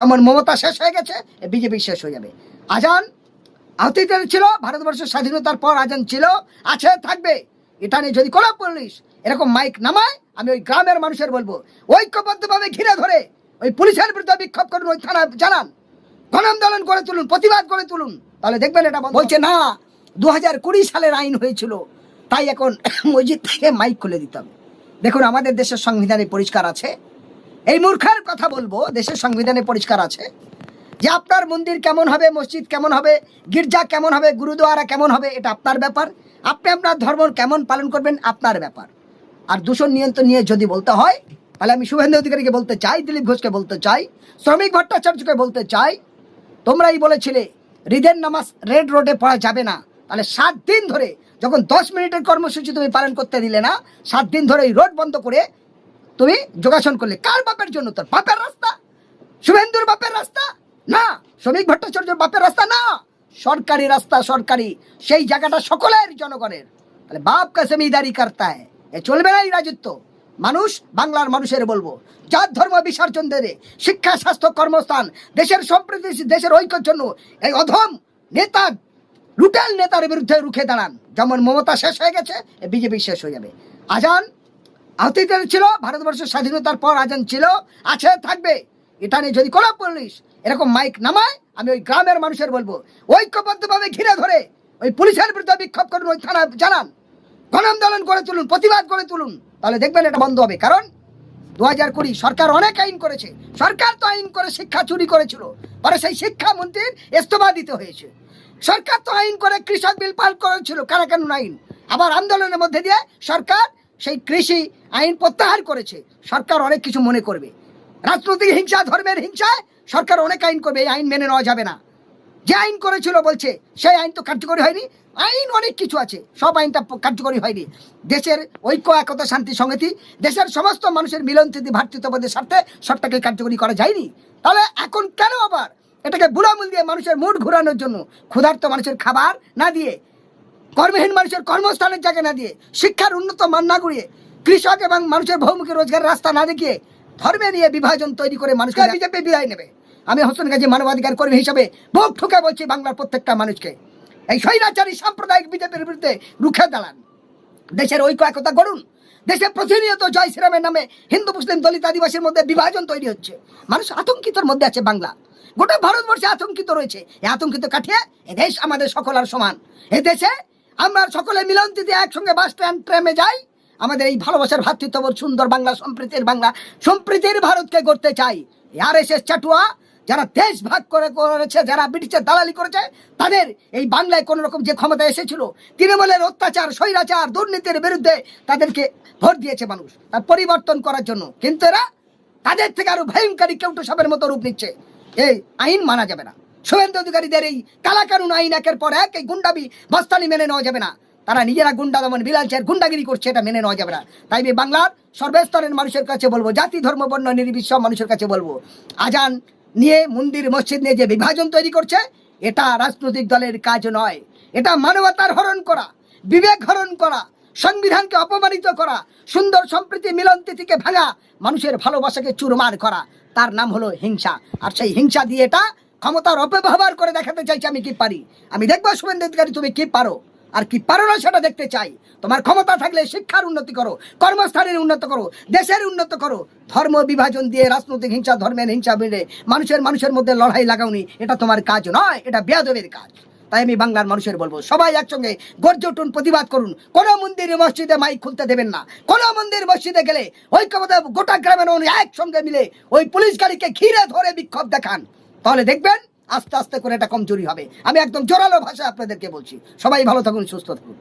যেমন মমতা শেষ হয়ে গেছে, বিজেপি শেষ হয়ে যাবে। আজান অতীতের ছিল, ভারতবর্ষের স্বাধীনতার পর আজান ছিল, আছে, থাকবে। এটা নিয়ে যদি কোনো পুলিশ এরকম মাইক নামায়, আমি ওই গ্রামের মানুষের বলবো ঐক্যবদ্ধভাবে ঘিরে ধরে ওই পুলিশের বিরুদ্ধে বিক্ষোভ করুন, ওই থানা জানান, গণ আন্দোলন করে তুলুন, প্রতিবাদ করে তুলুন, তাহলে দেখবেন এটা বলছে না 2020 সালের আইন হয়েছিল, তাই এখন মসজিদ থেকে মাইক খুলে দিতে হবে। দেখুন, আমাদের দেশের সংবিধানে পরিষ্কার আছে, এই মূর্খের কথা বলবো, দেশের সংবিধানে পরিষ্কার আছে যে আপনার মন্দির কেমন হবে, মসজিদ কেমন হবে, গির্জা কেমন হবে, গুরুদুয়ারা কেমন হবে, এটা আপনার ব্যাপার। আপনি আপনার ধর্ম কেমন পালন করবেন, আপনার ব্যাপার। আর দূষণ নিয়ন্ত্রণ নিয়ে যদি বলতে হয়, তাহলে আমি শুভেন্দু অধিকারীকে বলতে চাই, দিলীপ ঘোষকে বলতে চাই, শ্রমিক ভট্টাচার্যকে বলতে চাই, তোমরাই বলেছিলে ঈদের নামাজ রেড রোডে পড়া যাবে না, তাহলে 7 দিন ধরে যখন 10 মিনিটের কর্মসূচি তুমি পালন করতে দিলে না, 7 দিন ধরে এই রোড বন্ধ করে তুমি যোগাসন করলে। কার বাপের জন্য? তোর বাপের রাস্তা, শুভেন্দুর বাপের রাস্তা না, শ্রমিক ভট্টাচার্যের বাপের রাস্তা না, সরকারি রাস্তা, সরকারি, সেই জায়গাটা সকলের জনগণের। তাহলে বাপ কা জমিদারি করতা হ্যায়, এ চলবে না এই রাজত্ব। মানুষ, বাংলার মানুষের বলবো, জাত ধর্ম বিসর্জন দেবে, শিক্ষা, স্বাস্থ্য, কর্মস্থান, দেশের সম্প্রীতি, দেশের ঐক্যের জন্য এই অধম নেতা, লুটেল নেতার বিরুদ্ধে রুখে দাঁড়ান। যেমন মমতা শেষ হয়ে গেছে, বিজেপি শেষ হয়ে যাবে। আজান অতীতের ছিল, ভারতবর্ষের স্বাধীনতার পর আজান ছিল, আছে, থাকবে। এটা নিয়ে যদি কোনো পুলিশ এরকম মাইক নামায়, আমি ওই গ্রামের মানুষের বলবো ঐক্যবদ্ধভাবে ঘিরে ধরে ওই পুলিশের বিরুদ্ধে বিক্ষোভ করুন, ওই থানা জানান, গণ আন্দোলন করে তুলুন, প্রতিবাদ করে তুলুন, তাহলে দেখবেন এটা বন্ধ হবে। কারণ 2020 সরকার অনেক আইন করেছে, সরকার তো আইন করে শিক্ষা চুরি করেছিল, পরে সেই শিক্ষামন্ত্রীর ইস্তফা দিতে হয়েছে। সরকার তো আইন করে কৃষক বিল পাল করেছিল, কারাকানুন আইন, আবার আন্দোলনের মধ্যে দিয়ে সরকার সেই কৃষি আইন প্রত্যাহার করেছে। সরকার অনেক কিছু মনে করবে, রাজনৈতিক হিংসা, ধর্মের হিংসায় সরকার অনেক আইন করবে, এই আইন মেনে নেওয়া যাবে না। যে আইন করেছিল বলছে সেই আইন তো কার্যকরী হয়নি, আইন অনেক কিছু আছে, সব আইনটা কার্যকরী হয়নি। দেশের ঐক্য, একতা, শান্তি, সংহতি, দেশের সমস্ত মানুষের মিলনস্থিতি, ভ্রাতৃত্ববোধের স্বার্থে সবটাকে কার্যকরী করা যায়নি। তাহলে এখন কেন আবার এটাকে বুড়ামূল দিয়ে মানুষের মুড ঘুরানোর জন্য, ক্ষুধার্ত মানুষের খাবার না দিয়ে, কর্মহীন মানুষের কর্মস্থানের জায়গা না দিয়ে, শিক্ষার উন্নত মান না করিয়ে, কৃষক এবং মানুষের বহুমুখী রোজগারের রাস্তা না দেখিয়ে, ধর্মে নিয়ে বিভাজন তৈরি করে মানুষকে বিজেপি বিদায় নেবে। আমি হোসেন গাজী মানবাধিকার কর্মী হিসাবে বুক ঠুকে বলছি বাংলার প্রত্যেকটা মানুষকে, এই স্বৈরাচারী সাম্প্রদায়িক বিজেপির বিরুদ্ধে রুখে দাঁড়ান, দেশের ঐক্য একতা করুন। দেশে প্রতিনিয়ত জয় শ্রীরামের নামে হিন্দু, মুসলিম, দলিত, আদিবাসীর মধ্যে বিভাজন তৈরি হচ্ছে, মানুষ আতঙ্কিতর মধ্যে আছে। বাংলা, গোটা ভারতবর্ষে আতঙ্কিত রয়েছে। এই আতঙ্কিত কাটিয়ে এ দেশ আমাদের সকলের সমান। এই দেশে আমরা সকলে মিলনস্থিতি একসঙ্গে বাস স্ট্যান্ড ট্রেমে যাই, আমাদের এই ভালোবাসার ভ্রাতৃত্ববোধ সুন্দর বাংলা, সম্প্রীতির বাংলা, সম্প্রীতির ভারতকে গড়তে চাই। RSS চাটুয়া যারা দেশ ভাগ করেছে, যারা ব্রিটিশের দালালি করেছে, তাদের এই বাংলায় কোন রকম যে ক্ষমতা এসেছিল, তৃণমূলের অত্যাচার, স্বৈরাচার, দুর্নীতির বিরুদ্ধে তাদেরকে ভোট দিয়েছে মানুষ, তার পরিবর্তন করার জন্য। কিন্তু এরা তাদের থেকে আরো ভয়ঙ্করী কেউটো সাপের মতো রূপ নিচ্ছে। এই আইন মানা যাবে না। শুভেন্দু অধিকারীদের এই কালাকানুন আইন একের পর এক, এই গুন্ডাবি বস্তানি মেনে নেওয়া যাবে না। তারা নিজেরা গুন্ডা দমন, বিলালচের গুন্ডাগিরি করছে, এটা মেনে নেওয়া যাবে না। তাই আমি বাংলার সর্বস্তরের মানুষের কাছে বলবো, জাতি, ধর্ম, বর্ণ নির্বিশেষে মানুষের কাছে বলবো, আজান নিয়ে, মন্দির মসজিদ নিয়ে যে বিভাজন তৈরি করছে, এটা রাজনৈতিক দলের কাজ নয়। এটা মানবতার হরণ করা, বিবেক হরণ করা, সংবিধানকে অপমানিত করা, সুন্দর সম্প্রীতি মিলনতিথিকে ভাঙা, মানুষের ভালোবাসাকে চুরমার করা, তার নাম হলো হিংসা। আর সেই হিংসা দিয়ে এটা ক্ষমতার অপব্যবহার করে দেখাতে চাইছে আমি কি পারি। আমি দেখবো শুভেন্দু অধিকারী তুমি কি পারো আর কি পারো না সেটা দেখতে চাই। তোমার ক্ষমতা থাকলে শিক্ষার উন্নতি করো, কর্মস্থানের উন্নত করো, দেশের উন্নত করো। ধর্ম বিভাজন দিয়ে, রাজনৈতিক হিংসা, ধর্মের হিংসা বেড়ে মানুষের মধ্যে লড়াই লাগাওনি, এটা তোমার কাজ নয়, এটা বেয়াদবের কাজ। তাই আমি বাংলার মানুষের বলবো, সবাই একসঙ্গে গর্জে উঠুন, প্রতিবাদ করুন। কোনো মন্দিরে মসজিদে মাইক খুলতে দেবেন না। কোনো মন্দির মসজিদে গেলে ঐক্যবদ্ধ গোটা গ্রামের একসঙ্গে মিলে ওই পুলিশ গাড়িকে ঘিরে ধরে বিক্ষোভ দেখান, তাহলে দেখবেন আস্তে আস্তে করে এটা কমজোরি হবে। আমি একদম জোরালো ভাষায় আপনাদেরকে বলছি। সবাই ভালো থাকুন, সুস্থ থাকুন।